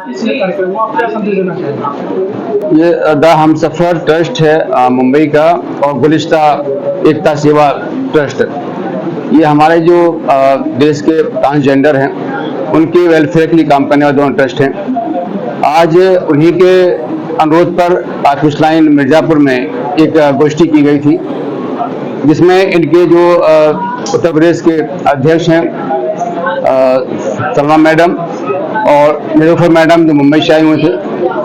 इसलिए कार्यक्रम में आप क्या संदेश देना चाहेंगे? ये द हमसफर ट्रस्ट है मुंबई का, और गुलिस्ता एकता सेवा ट्रस्ट। ये हमारे जो देश के ट्रांसजेंडर हैं उनके वेलफेयर के लिए काम करने वाले दोनों ट्रस्ट हैं। आज उन्हीं के अनुरोध पर ऑफिस लाइन मिर्जापुर में एक गोष्ठी की गई थी, जिसमें इनके जो उत्तर प्रदेश के अध्यक्ष हैं सलमा मैडम और निलोफर मैडम जो मुंबई से आए हुए थे,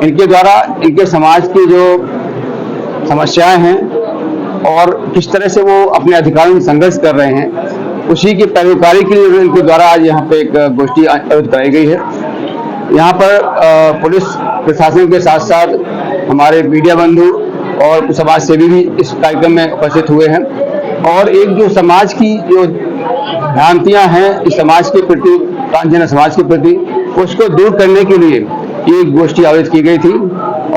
इनके द्वारा इनके समाज की जो समस्याएं हैं और किस तरह से वो अपने अधिकारों में संघर्ष कर रहे हैं, उसी की पैरोकारी के लिए इनके द्वारा आज यहाँ पे एक गोष्ठी आयोजित कराई गई है। यहाँ पर पुलिस प्रशासन के साथ साथ हमारे मीडिया बंधु और समाज सेवी भी इस कार्यक्रम में उपस्थित हुए हैं, और एक जो समाज की जो भ्रांतियां हैं इस समाज के प्रति, ट्रांसजेंडर समाज के प्रति, उसको दूर करने के लिए ये गोष्ठी आयोजित की गई थी।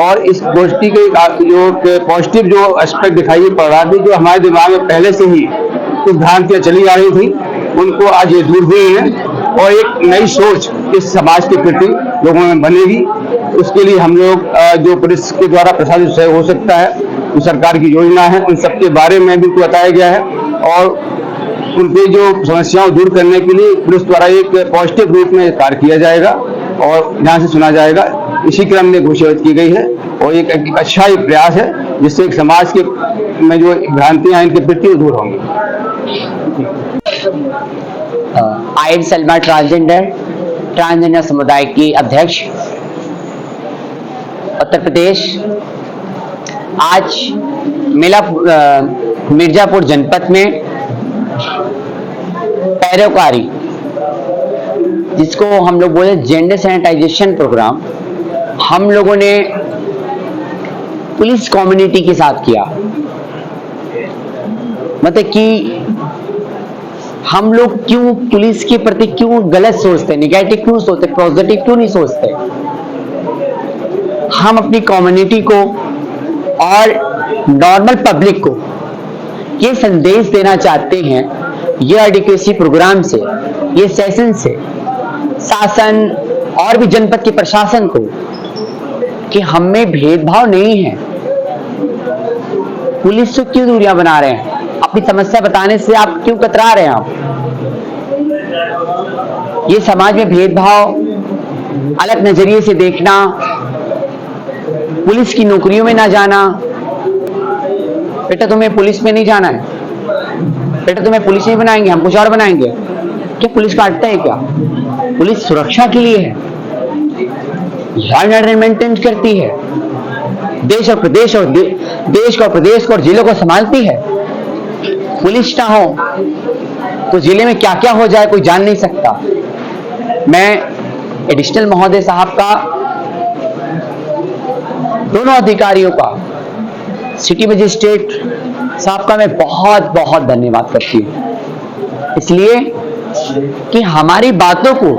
और इस गोष्ठी के जो पॉजिटिव जो एस्पेक्ट दिखाई पड़ रहा थी, जो हमारे दिमाग में पहले से ही कुछ भ्रांतियां चली आ रही थी, उनको आज ये दूर हुई हैं और एक नई सोच इस समाज के प्रति लोगों में बनेगी। उसके लिए हम लोग जो पुलिस के द्वारा प्रशासन सहयोग हो सकता है, जो सरकार की योजना है, उन सबके बारे में भी उनको बताया गया है, और उनके जो समस्याओं दूर करने के लिए पुलिस द्वारा एक पॉजिटिव रूप में कार्य किया जाएगा और ध्यान से सुना जाएगा। इसी क्रम में घोषणा की गई है और एक अच्छा ही प्रयास है, जिससे एक समाज के में जो भ्रांतियां इनके प्रति दूर होंगी। आई एम सलमा, ट्रांसजेंडर समुदाय की अध्यक्ष उत्तर प्रदेश। आज मिर्जापुर जनपद में पैरोकारी, जिसको हम लोग बोले जेंडर सैनिटाइजेशन प्रोग्राम, हम लोगों ने पुलिस कम्युनिटी के साथ किया। मतलब कि हम लोग क्यों पुलिस के प्रति क्यों गलत सोचते, निगेटिव क्यों सोचते, पॉजिटिव क्यों नहीं सोचते। हम अपनी कम्युनिटी को और नॉर्मल पब्लिक को ये संदेश देना चाहते हैं, ये एडुकेसी प्रोग्राम से, ये सेशन से, शासन और भी जनपद के प्रशासन को, कि हम में भेदभाव नहीं है। पुलिस से क्यों दूरियां बना रहे हैं, अपनी समस्या बताने से आप क्यों कतरा रहे हैं। आप ये समाज में भेदभाव, अलग नजरिए से देखना, पुलिस की नौकरियों में ना जाना, बेटा तुम्हें पुलिस में नहीं जाना है, बेटा तुम्हें पुलिस नहीं बनाएंगे, हम कुछ और बनाएंगे। क्या पुलिस काटता है क्या? पुलिस सुरक्षा के लिए है, लॉ एंड ऑर्डर मेंटेन करती है, देश और प्रदेश को और जिलों को संभालती है। पुलिस ना हो तो जिले में क्या क्या हो जाए कोई जान नहीं सकता। मैं एडिशनल महोदय साहब का, दोनों अधिकारियों का, सिटी मजिस्ट्रेट साहब का मैं बहुत बहुत धन्यवाद करती हूं, इसलिए कि हमारी बातों को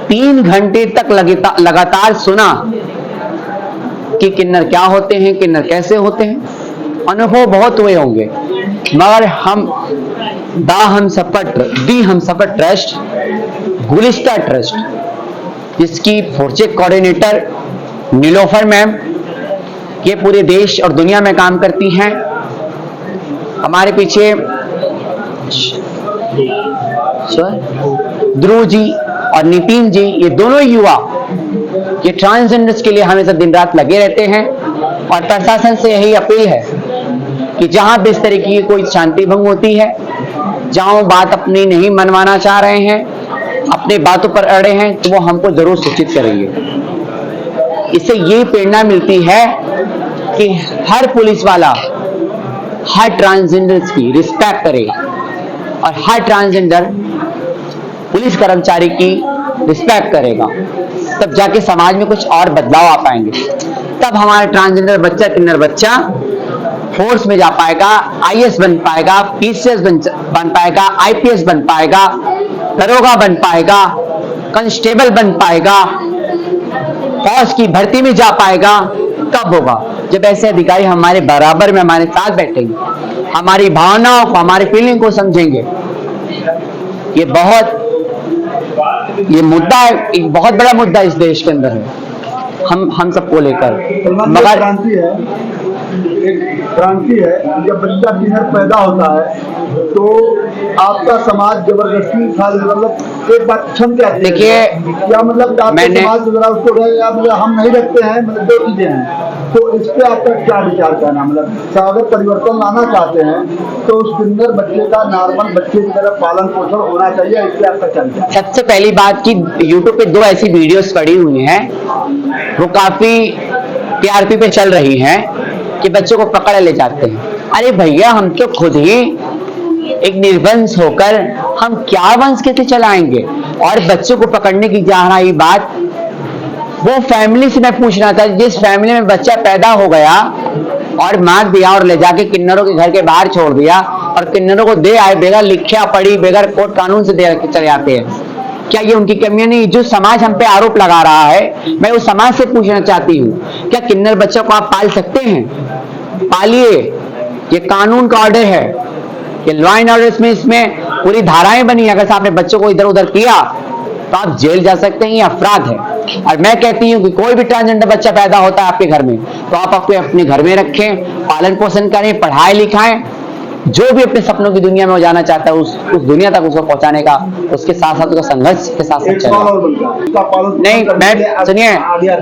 3 घंटे तक लगातार सुना कि किन्नर क्या होते हैं, किन्नर कैसे होते हैं। अनुभव बहुत हुए होंगे, मगर दी हमसफर ट्रस्ट, गुलिस्ता ट्रस्ट, जिसकी प्रोजेक्ट कोऑर्डिनेटर नीलोफर मैम, ये पूरे देश और दुनिया में काम करती हैं। हमारे पीछे ध्रुव जी और नितिन जी, ये दोनों युवा, ये ट्रांसजेंडर्स के लिए हमेशा दिन रात लगे रहते हैं। और प्रशासन से यही अपील है कि जहां भी इस तरीके की कोई शांति भंग होती है, जहां वो बात अपनी नहीं मनवाना चाह रहे हैं, अपने बातों पर अड़े हैं, तो वो हमको जरूर सूचित करेंगे। इससे ये प्रेरणा मिलती है कि हर पुलिस वाला हर ट्रांसजेंडर्स की रिस्पेक्ट करे और हर ट्रांसजेंडर पुलिस कर्मचारी की रिस्पेक्ट करेगा, तब जाके समाज में कुछ और बदलाव आ पाएंगे। तब हमारा ट्रांसजेंडर बच्चा, किन्नर बच्चा फोर्स में जा पाएगा, आईएएस बन पाएगा, पीसीएस बन पाएगा, आईपीएस बन पाएगा, दरोगा बन पाएगा, कांस्टेबल बन पाएगा, फौज की भर्ती में जा पाएगा। कब होगा? जब ऐसे अधिकारी हमारे बराबर में हमारे साथ बैठेंगे, हमारी भावनाओं को, हमारी फीलिंग को समझेंगे। ये बहुत ये मुद्दा एक बहुत बड़ा मुद्दा इस देश के अंदर है, हम सबको लेकर। मगर क्रांति है, एक क्रांति है। जब बच्चा किन्नर पैदा होता है तो आपका समाज जबरदस्ती मतलब एक बात क्षण के देखिए, क्या मतलब आपका समाज जरा उसको रहेगा, मतलब हम नहीं रखते हैं, मतलब दो चीजें हैं। तो इस पे आपका क्या विचार करना, मतलब अगर परिवर्तन लाना चाहते हैं तो उस किन्नर बच्चे का नॉर्मल बच्चे की तरह पालन पोषण होना चाहिए, इससे आपका क्या विचार? सबसे पहली बात कि YouTube पे 2 ऐसी वीडियोस पड़ी हुई हैं, वो काफी TRP पे चल रही हैं कि बच्चों को पकड़ ले जाते हैं। अरे भैया, हम तो खुद ही एक निर्वंश होकर हम क्या वंश कैसे चलाएंगे? और बच्चों को पकड़ने की जहाँ रही बात, वो फैमिली से मैं पूछना था, जिस फैमिली में बच्चा पैदा हो गया और मार दिया और ले जाके किन्नरों के घर के बाहर छोड़ दिया और किन्नरों को दे आए, बगैर लिखा पढ़ी, बगैर कोर्ट कानून से दे चले जाते हैं, क्या ये उनकी कमियां नहीं? जो समाज हम पे आरोप लगा रहा है, मैं उस समाज से पूछना चाहती हूँ, क्या किन्नर बच्चों को आप पाल सकते हैं? पालिए, ये कानून का ऑर्डर है, ये लॉ एंड ऑर्डर में इसमें पूरी धाराएं बनी। अगर आपने बच्चों को इधर उधर किया तो आप जेल जा सकते हैं, ये अपराध है। और मैं कहती हूँ कि कोई भी ट्रांसजेंडर बच्चा पैदा होता है आपके घर में, तो आप अपने घर में रखें, पालन पोषण करें, पढ़ाई लिखाएं, जो भी अपने सपनों की दुनिया में वो जाना चाहता है उस दुनिया तक उसको पहुंचाने का, उसके साथ साथ उसका संघर्ष के साथ साथ चलेगा। नहीं, मैं सुनिए,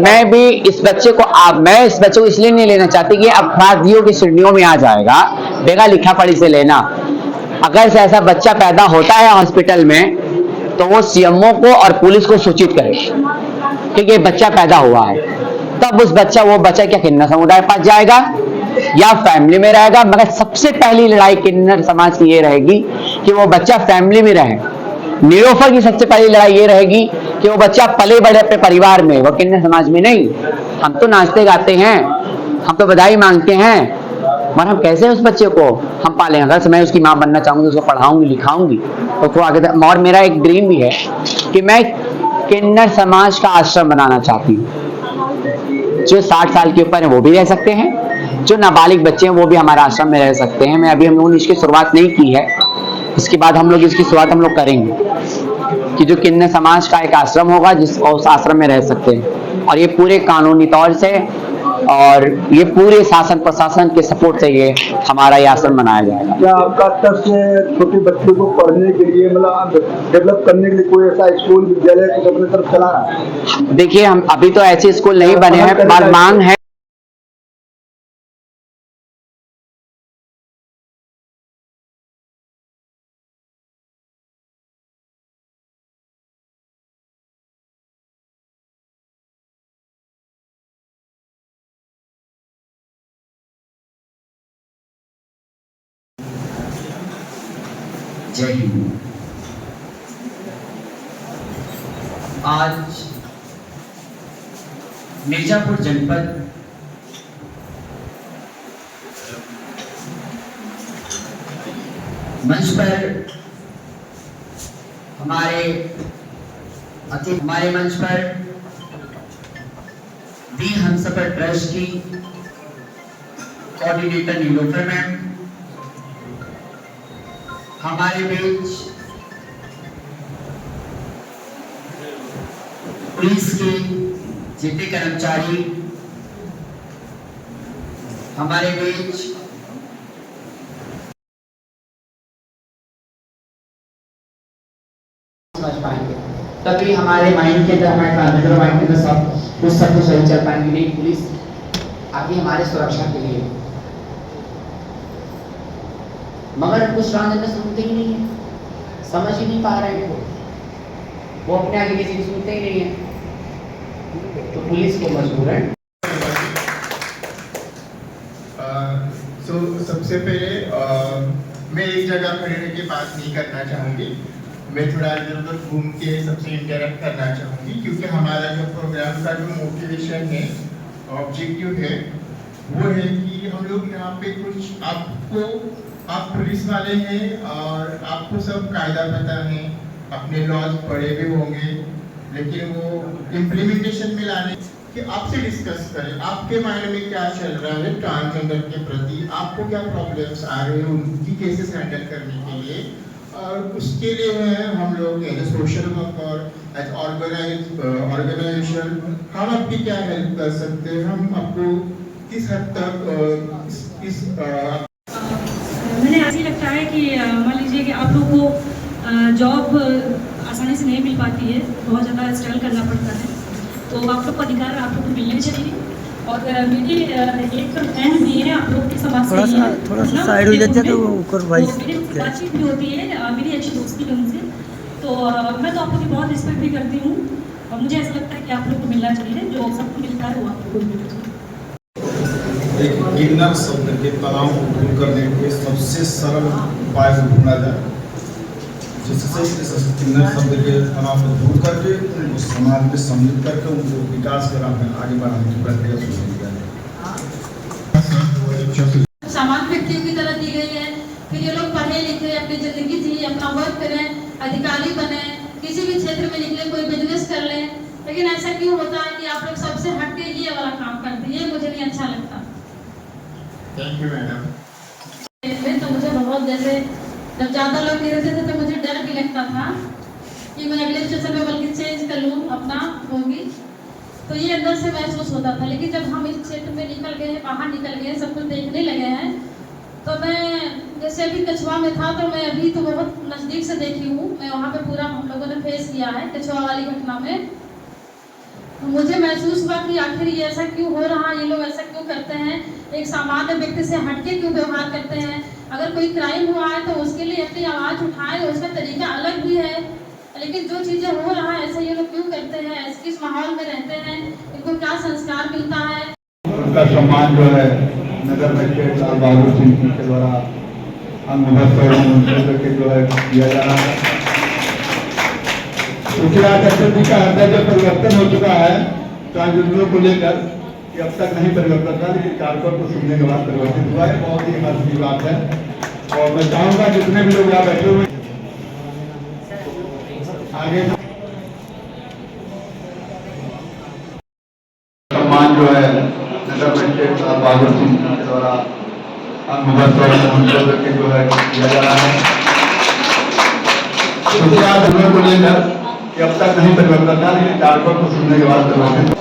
मैं भी इस बच्चे को इसलिए नहीं लेना चाहती कि अपराधियों की श्रेणियों में आ जाएगा, बेगा लिखा पढ़ी से लेना। अगर से ऐसा बच्चा पैदा होता है हॉस्पिटल में, तो वो CMO को और पुलिस को सूचित करे कि ये बच्चा पैदा हुआ है, तब वो बच्चा क्या किन्नर समुदाय पास जाएगा या फैमिली में रहेगा? मगर सबसे पहली लड़ाई किन्नर समाज की ये रहेगी कि वो बच्चा फैमिली में रहे। निलोफर की सबसे पहली लड़ाई ये रहेगी कि वो बच्चा पले बड़े अपने परिवार में, वो किन्नर समाज में नहीं। हम तो नाचते गाते हैं, हम तो बधाई मांगते हैं, मगर हम कैसे उस बच्चे को हम पालें? अगर मैं उसकी माँ बनना चाहूंगी, उसको पढ़ाऊंगी लिखाऊंगी तो आगे। और मेरा एक ड्रीम भी है कि मैं किन्नर समाज का आश्रम बनाना चाहती हूँ। जो 60 साल के ऊपर है वो भी रह सकते हैं, जो नाबालिग बच्चे हैं वो भी हमारे आश्रम में रह सकते हैं। हम लोगों ने इसकी शुरुआत नहीं की है, इसके बाद हम लोग इसकी शुरुआत करेंगे कि जो किन्नर समाज का एक आश्रम होगा उस आश्रम में रह सकते हैं। और ये पूरे कानूनी तौर से और ये पूरे शासन प्रशासन के सपोर्ट से ये हमारा ये आश्रम बनाया जाएगा। क्या आपका तरफ से छोटे बच्चों को पढ़ने के लिए, मतलब डेवलप करने के लिए कोई ऐसा स्कूल विद्यालय कुछ अपने तरफ चला रहा है? देखिए, हम अभी तो ऐसे स्कूल नहीं बने हैं, पर मांग है। जय हिंद। आज मिर्जापुर जनपद मंच पर हमारे मंच पर दी हमसफर ट्रस्ट की कोऑर्डिनेटर नीलोफर मैम, हमारे बीच पुलिस के जितने कर्मचारी हमारे बीच समझ पाएंगे, तभी हमारे माइंड के अंदर, हमारे ट्रांसजेंडर माइंड के अंदर सब कुछ सही चल पाएंगे। नहीं, पुलिस आगे हमारे सुरक्षा के लिए, मगर कुछ ट्रांसजेंडर सुनते ही नहीं है, समझ ही नहीं पा रहे हैं, वो अपने आगे किसी की सुनते ही नहीं है, तो पुलिस को मजबूर है। सबसे पहले मैं एक जगह खड़े की बात नहीं करना चाहूँगी, मैं थोड़ा इधर उधर घूम के सबसे इंटरेक्ट करना चाहूँगी, क्योंकि हमारा जो प्रोग्राम का जो मोटिवेशन है, ऑब्जेक्टिव है, वो है कि हम लोग यहाँ पे कुछ आप पुलिस वाले हैं और आपको सब कायदा पता है, अपने लॉज पढ़े भी होंगे, लेकिन वो इम्प्लीमेंटेशन में लाने कि आपसे डिस्कस करें, आपके माइंड में क्या चल रहा है ट्रांसजेंडर के प्रति, आपको क्या प्रॉब्लम्स आ रहे हैं, उनकी केसेस हैंडल करने के लिए और उसके लिए हम लोग एज ए सोशल वर्क और एज ऑर्गेनाइजेशन हम आपकी क्या हेल्प कर सकते हैं, हम आपको किस हद तक मैंने ऐसे ही लगता है कि मान लीजिए कि आप लोग को जॉब आसानी से नहीं मिल पाती है, बहुत ज़्यादा स्ट्रगल करना पड़ता है, तो आप लोग को अधिकार आप लोग को मिलने चाहिए। और मेरी एक बहन भी है आप लोग के समाज से, थोड़ा सा साइड हो जाता है तो ऊपर वॉइस बातचीत भी होती है, मेरी अच्छी दोस्ती है उनसे, तो मैं तो आप लोग की बहुत रिस्पेक्ट भी करती हूँ और मुझे ऐसा लगता है कि आप लोग को मिलना चाहिए, जो सबको मिलता है वो आप लोग को मिलना चाहिए। एक किन्नर शब्द के तनाव को दूर करने के सबसे सरल उपाय को ढूंढा जाए, जिससे इस किन्नर शब्द के तनाव को दूर करके उनको समाज में सम्मिलित करके उनको विकास के राह में आगे बढ़ाने की प्रक्रिया शुरू की जाए। सामान्य व्यक्तियों की तरह दी गई है, फिर ये लोग पढ़े लिखे अपनी जिंदगी जी अपना वर्क करें, अधिकारी बने, किसी भी क्षेत्र में निकले, कोई बिजनेस कर लें, लेकिन ऐसा क्यों होता है कि आप लोग सबसे हट के ये वाला काम करते हैं, मुझे नहीं अच्छा लगता। Thank you madam. तो मुझे बहुत, जैसे जब ज़्यादा लोग गिरते थे तो मुझे डर भी लगता था कि मैं अगले स्टेशन में बल्कि चेंज कर लूँ अपना होगी, तो ये अंदर से महसूस होता था। लेकिन जब हम इस क्षेत्र में निकल गए, बाहर निकल गए, सब कुछ देखने लगे हैं, तो मैं जैसे अभी कछुआ में था तो मैं अभी तो बहुत नज़दीक से देखी हूँ, मैं वहाँ पे पूरा हम लोगों ने फेस किया है कछुआ वाली घटना में। तो मुझे महसूस हुआ कि आखिर ये ऐसा क्यों हो रहा है, ये लोग ऐसा क्यों करते हैं, एक सामान्य व्यक्ति से हटके क्यों व्यवहार करते हैं। अगर कोई क्राइम हुआ है तो उसके लिए अपनी आवाज़ उठाए, उसका तरीका अलग भी है, लेकिन जो चीज़ें हो रहा है ऐसे ये लोग क्यों करते हैं, ऐसे किस माहौल में रहते हैं, इनको क्या संस्कार मिलता है। उनका सम्मान जो है नगर मजिस्ट्रेट लाल बहादुर सिंह जी के द्वारा हम के जो है किया जा रहा है। जी का हृदय जो परिवर्तन हो चुका है ट्रांसजेंडरों को लेकर, कि अब तक नहीं परिवर्तन था, लेकिन कार्यक्रम को सुनने के बाद परिवर्तित हुआ है, बहुत ही हर्ष की बात है। और मैं चाहूँगा जितने भी लोग यहाँ बैठे हुए आगे सम्मान जो है नगर मजिस्ट्रेट लाल बहादुर सिंह जी के द्वारा हम के जो है किया जा रहा है। को लेकर कि अब तक नहीं परिवर्तन था, लेकिन कार्यक्रम को सुनने के बाद परिवर्तित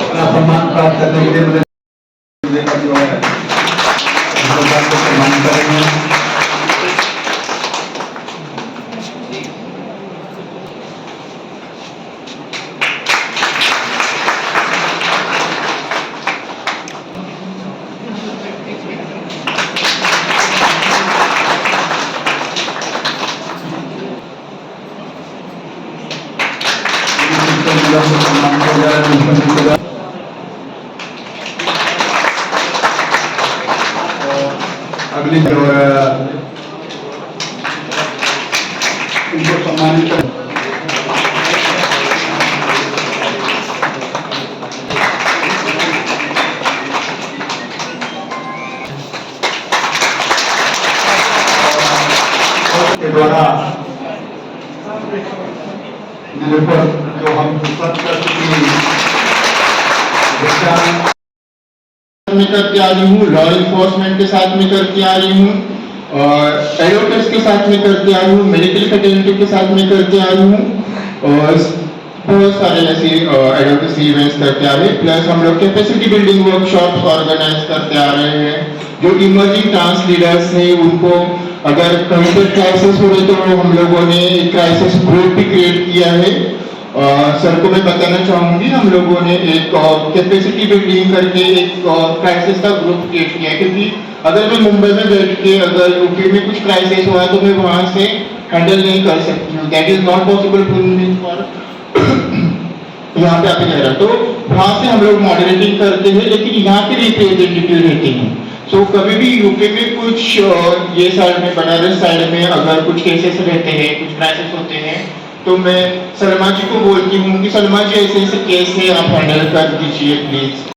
अपना सम्मान प्राप्त करने के लिए जो है सम्मान करेंगे। अगली जो है उनको सम्मानित के द्वारा जो हम में करके आ रही हूँ, लॉ इन्फोर्समेंट के साथ में करके आ रही हूँ, और एडवोकेट्स के साथ में करके आ रही हूँ, मेडिकल फैकल्टी के साथ में करके आ रही हूँ, और बहुत सारे ऐसे एडवोकेसी इवेंट्स करते आ रहे हैं। प्लस हम लोग कैपेसिटी बिल्डिंग वर्कशॉप्स ऑर्गेनाइज करते आ रहे हैं। जो इमर्जिंग ट्रांस लीडर्स हैं उनको अगर कहीं पर क्राइसिस हो रहे तो हम लोगों ने एक क्राइसिस ग्रुप भी क्रिएट किया है। सर को मैं बताना चाहूँगी, हम लोगों ने एक कैपेसिटी बिल्डिंग करके एक क्राइसिस का ग्रुप क्रिएट किया है, क्योंकि अगर मैं मुंबई में बैठ के अगर यूपी में कुछ क्राइसिस हुआ तो मैं वहाँ से हैंडल नहीं कर सकती हूँ, that is not possible for यहाँ पे आके रहा। तो वहाँ से हम लोग मॉडरेटिंग करते हैं, लेकिन यहाँ के रिप्रेजेंटेटिव रहते हैं। सो कभी भी यूपी में कुछ ये साइड में बनारस साइड में अगर कुछ केसेस रहते हैं, कुछ क्राइसिस होते हैं, तो मैं सलमा जी को बोलती हूँ कि सलमा जी ऐसे ऐसे केस है, आप हैंडल कर दीजिए प्लीज।